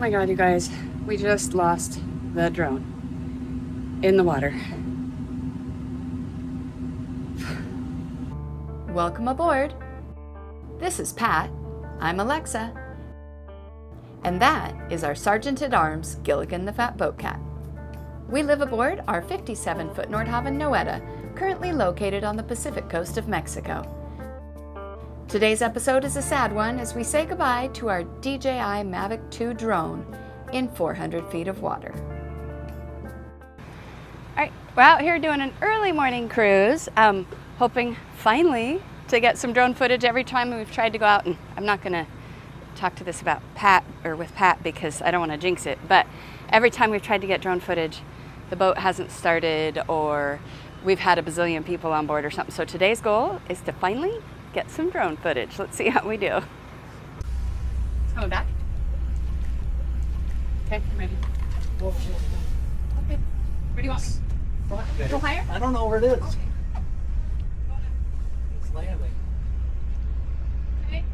Oh my god, you guys, we just lost the drone in the water. Welcome aboard. This is Pat. I'm Alexa. And that is our Sergeant at Arms, Gilligan the Fat Boat Cat. We live aboard our 57-foot Nordhavn Noeta, currently located on the Pacific coast of Mexico. Today's episode is a sad one as we say goodbye to our DJI Mavic 2 drone in 400 feet of water. All right, we're out here doing an early morning cruise, hoping finally to get some drone footage. Every time we've tried to go out, and I'm not gonna talk to this about Pat or with Pat because I don't want to jinx it, but every time we've tried to get drone footage, the boat hasn't started or we've had a bazillion people on board or something. So today's goal is to finally get some drone footage. Let's see how we do. Coming back. Okay, I'm ready. Whoa, whoa, whoa. Okay. Where do you want me? Go higher? I don't know where it is. Okay. It's landing. Okay.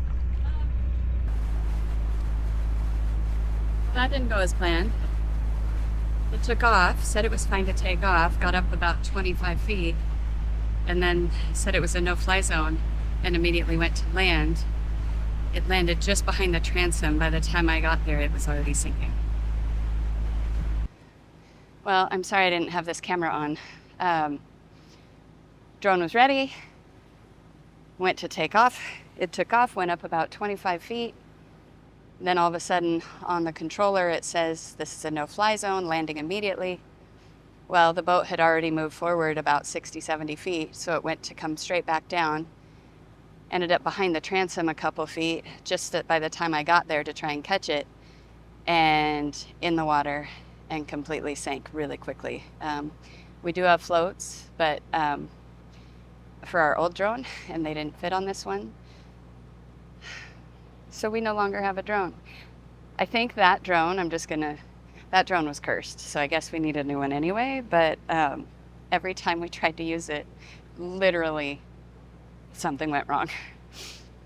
That didn't go as planned. It took off, said it was fine to take off, got up about 25 feet, and then said it was a no-fly zone and immediately went to land. It landed just behind the transom. By the time I got there, it was already sinking. Well, I'm sorry I didn't have this camera on. Drone was ready, went to take off. It took off, went up about 25 feet. Then all of a sudden on the controller it says this is a no-fly zone, landing immediately. Well, the boat had already moved forward about 60, 70 feet, so it went to come straight back down. Ended up behind the transom a couple feet, just by the time I got there to try and catch it, and in the water, and completely sank really quickly. We do have floats, but for our old drone, and they didn't fit on this one. So we no longer have a drone. I think that drone, that drone was cursed, so I guess we need a new one anyway, but every time we tried to use it, literally something went wrong.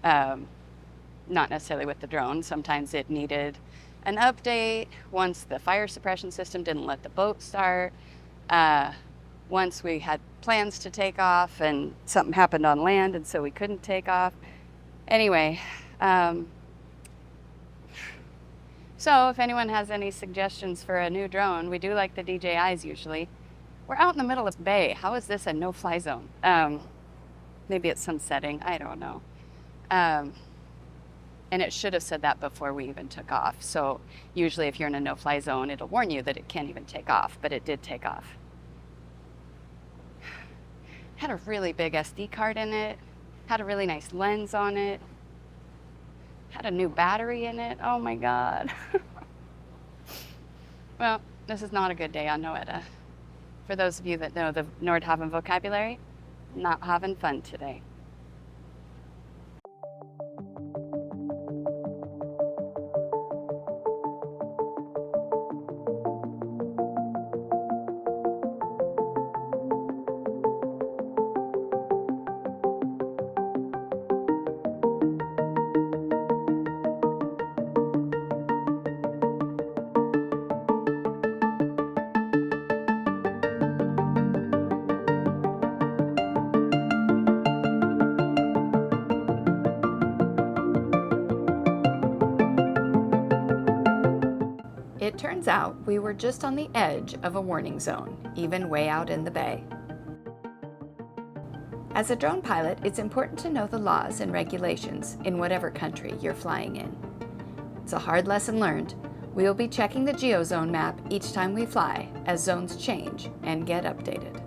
Not necessarily with the drone. Sometimes it needed an update. Once the fire suppression system didn't let the boat start. Once we had plans to take off and something happened on land and so we couldn't take off. Anyway, so if anyone has any suggestions for a new drone, we do like the DJIs usually. We're out in the middle of the bay. How is this a no-fly zone? Maybe it's some setting, I don't know. And it should have said that before we even took off. So usually if you're in a no-fly zone, it'll warn you that it can't even take off, but it did take off. Had a really big SD card in it, had a really nice lens on it, had a new battery in it. Oh my God. Well, this is not a good day on Noeta. For those of you that know the Nordhavn vocabulary, not having fun today. It turns out we were just on the edge of a warning zone, even way out in the bay. As a drone pilot, it's important to know the laws and regulations in whatever country you're flying in. It's a hard lesson learned. We will be checking the Geo Zone map each time we fly as zones change and get updated.